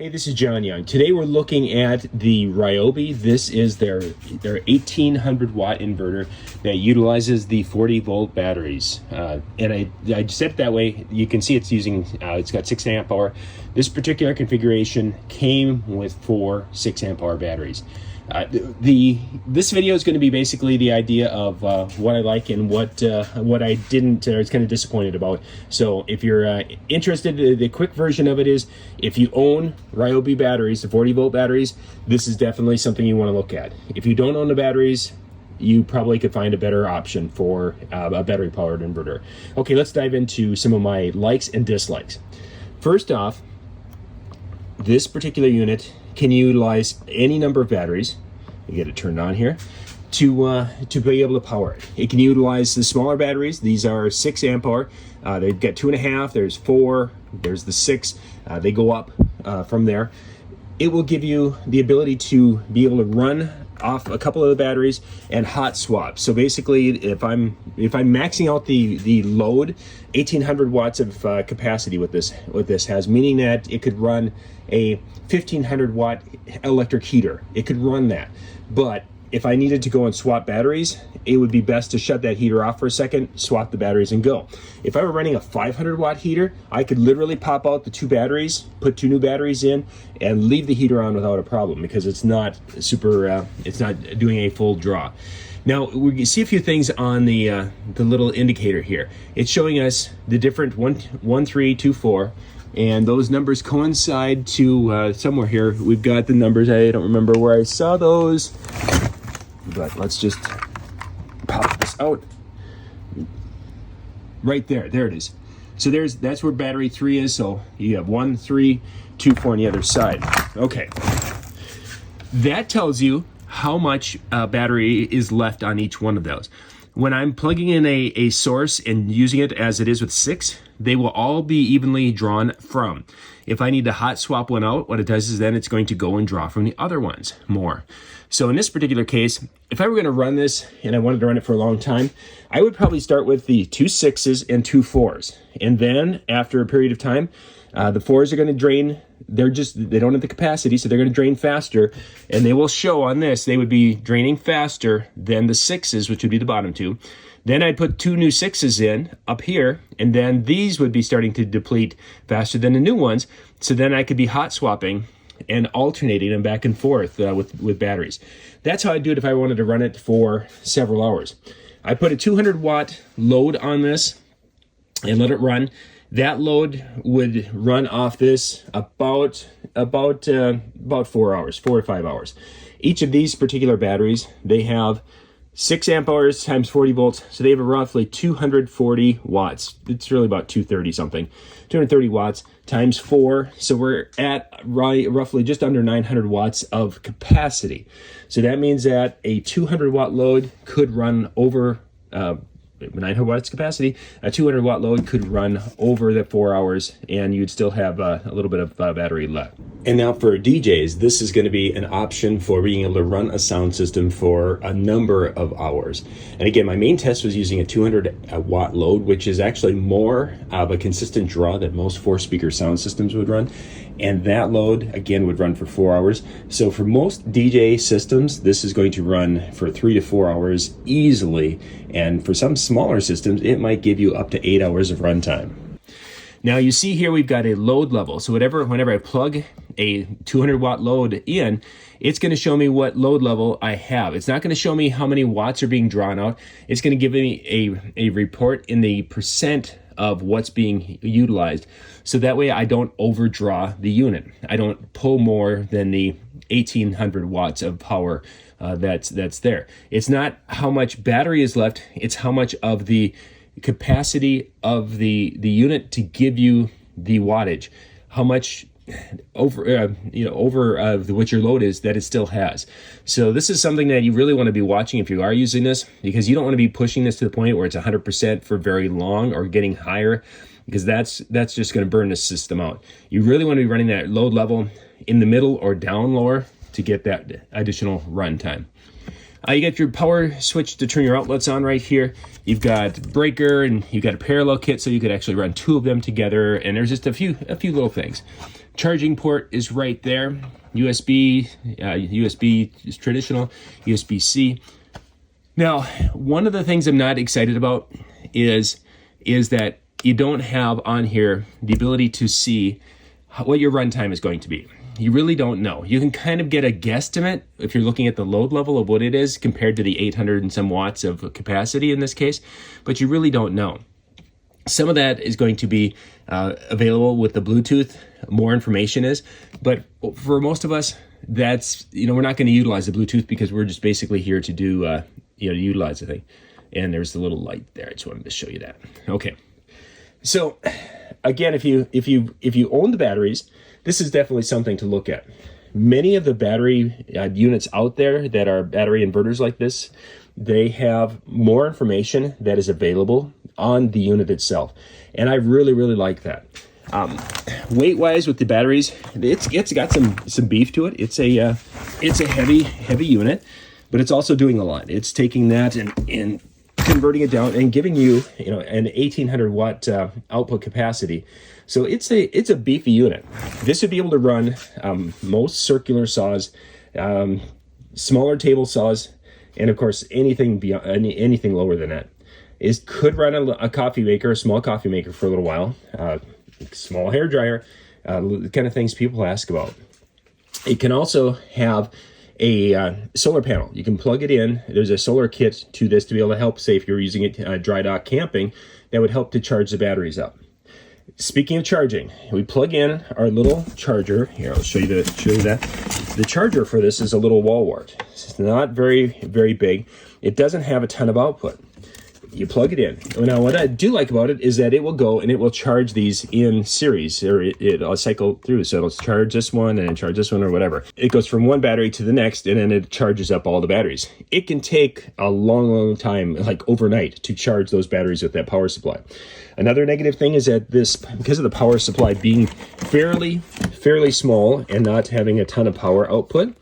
Hey, this is John Young. Today we're looking at the Ryobi. This is their 1800 watt inverter that utilizes the 40 volt batteries. And I set it that way. You can see it's using, it's got 6 amp hour. This particular configuration came with 4 6 amp hour batteries. This video is going to be basically the idea of what I like and what I didn't, or was kind of disappointed about. So if you're interested, the quick version of it is, if you own Ryobi batteries, the 40 volt batteries, this is definitely something you want to look at. If you don't own the batteries, you probably could find a better option for a battery powered inverter. Okay, let's dive into some of my likes and dislikes. First off, this particular unit can utilize any number of batteries. You get it turned on here to be able to power it. It can utilize the smaller batteries. These are 6 amp hour. They've got 2.5. There's 4. There's the 6. They go up from there. It will give you the ability to be able to run off a couple of the batteries and hot swap. So basically, if I'm maxing out the load, 1800 watts of capacity with this has, meaning that it could run a 1500 watt electric heater. It could run that. But if I needed to go and swap batteries, it would be best to shut that heater off for a second, swap the batteries and go. If I were running a 500 watt heater, I could literally pop out the 2 batteries, put 2 new batteries in, and leave the heater on without a problem, because it's not super, it's not doing a full draw. Now, we can see a few things on the little indicator here. It's showing us the different 1, 3, 2, 4, and those numbers coincide to somewhere here. We've got the numbers. I don't remember where I saw those, but let's just pop this out. Right there, there it is. So that's where battery 3 is. So you have 1, 3, 2, 4 on the other side. Okay, that tells you how much battery is left on each one of those. When I'm plugging in a source and using it as it is with 6, they will all be evenly drawn from. If I need to hot swap one out, what it does is then it's going to go and draw from the other ones more. So in this particular case, if I were going to run this and I wanted to run it for a long time, I would probably start with the 2 6s and 2 4s. And then after a period of time, the 4s are going to drain. They don't have the capacity, so they're going to drain faster, and they will show on this, they would be draining faster than the 6s, which would be the bottom 2. Then I'd put 2 new 6s in up here, and then these would be starting to deplete faster than the new ones. So then I could be hot swapping and alternating them back and forth with batteries. That's how I do it if I wanted to run it for several hours. I put a 200 watt load on this and let it run. That load would run off this about 4 hours, 4 to 5 hours. Each of these particular batteries, they have 6 amp hours times 40 volts, so they have roughly 240 watts. It's really about 230 something. 230 watts times 4, so we're at roughly just under 900 watts of capacity. So that means that a 200 watt load could run over 900 watts capacity. A 200 watt load could run over the 4 hours, and you'd still have a little bit of battery left. And now for DJs, this is going to be an option for being able to run a sound system for a number of hours. And again, my main test was using a 200 watt load, which is actually more of a consistent draw that most 4-speaker sound systems would run. And that load, again, would run for 4 hours. So for most DJ systems, this is going to run for 3 to 4 hours easily. And for some smaller systems, it might give you up to 8 hours of runtime. Now you see here we've got a load level. So whenever I plug a 200 watt load in, it's going to show me what load level I have. It's not going to show me how many watts are being drawn out. It's going to give me a report in the percent of what's being utilized. So that way I don't overdraw the unit. I don't pull more than the 1800 watts of power that's there. It's not how much battery is left, it's how much of the capacity of the unit to give you the wattage, how much over what your load is that it still has. So this is something that you really want to be watching if you are using this, because you don't want to be pushing this to the point where it's 100% for very long or getting higher, because that's just going to burn the system out. You really want to be running that load level in the middle or down lower to get that additional run time. You got your power switch to turn your outlets on right here. You've got breaker and you've got a parallel kit, so you could actually run 2 of them together. And there's just a few little things. Charging port is right there. USB, USB is traditional, USB-C. Now, one of the things I'm not excited about is that you don't have on here the ability to see what your runtime is going to be. You really don't know. You can kind of get a guesstimate if you're looking at the load level of what it is compared to the 800 and some watts of capacity in this case, but you really don't know. Some of that is going to be available with the Bluetooth, more information is, but for most of us, that's, we're not going to utilize the Bluetooth because we're just basically here to do, utilize the thing. And there's the little light there. I just wanted to show you that. Okay. So again, if you own the batteries, this is definitely something to look at. Many of the battery units out there that are battery inverters like this, they have more information that is available on the unit itself. And I really, really like that. Weight-wise with the batteries, it's got some beef to it. It's a heavy unit, but it's also doing a lot. It's taking that and converting it down and giving you, an 1800 watt output capacity. So it's a beefy unit. This would be able to run most circular saws, smaller table saws, and of course anything beyond anything lower than that. It could run a coffee maker, a small coffee maker for a little while, small hair dryer, the kind of things people ask about. It can also have a solar panel. You can plug it in. There's a solar kit to this to be able to help, say if you're using it dry dock camping, that would help to charge the batteries up. Speaking of charging, we plug in our little charger. Here, I'll show you that. The charger for this is a little wall wart. It's not very, very big. It doesn't have a ton of output. You plug it in. Now, what I do like about it is that it will go and it will charge these in series, or it'll cycle through. So it'll charge this one and then charge this one or whatever. It goes from one battery to the next, and then it charges up all the batteries. It can take a long, long time, like overnight, to charge those batteries with that power supply. Another negative thing is that because of the power supply being fairly small and not having a ton of power output,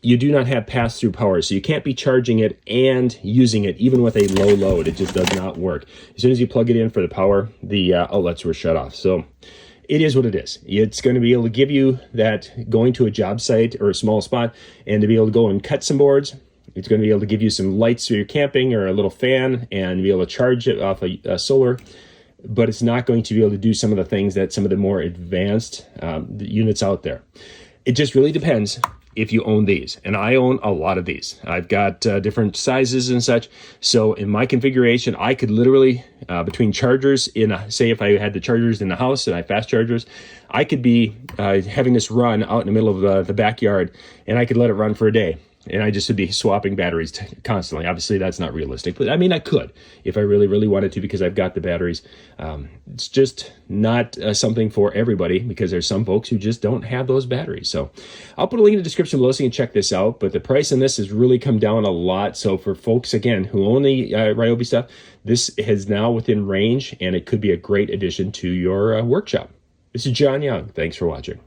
you do not have pass-through power, so you can't be charging it and using it even with a low load. It just does not work. As soon as you plug it in for the power, the outlets were shut off. So it is what it is. It's going to be able to give you that going to a job site or a small spot and to be able to go and cut some boards. It's going to be able to give you some lights for your camping or a little fan and be able to charge it off a solar. But it's not going to be able to do some of the things that some of the more advanced units out there. It just really depends if you own these. And I own a lot of these. I've got different sizes and such. So in my configuration, I could literally, between chargers, say if I had the chargers in the house and I have fast chargers, I could be having this run out in the middle of the backyard, and I could let it run for a day. And I just would be swapping batteries constantly. Obviously, that's not realistic. But I mean, I could if I really, really wanted to, because I've got the batteries. It's just not something for everybody, because there's some folks who just don't have those batteries. So I'll put a link in the description below so you can check this out. But the price on this has really come down a lot. So for folks, again, who own the Ryobi stuff, this is now within range, and it could be a great addition to your workshop. This is John Young. Thanks for watching.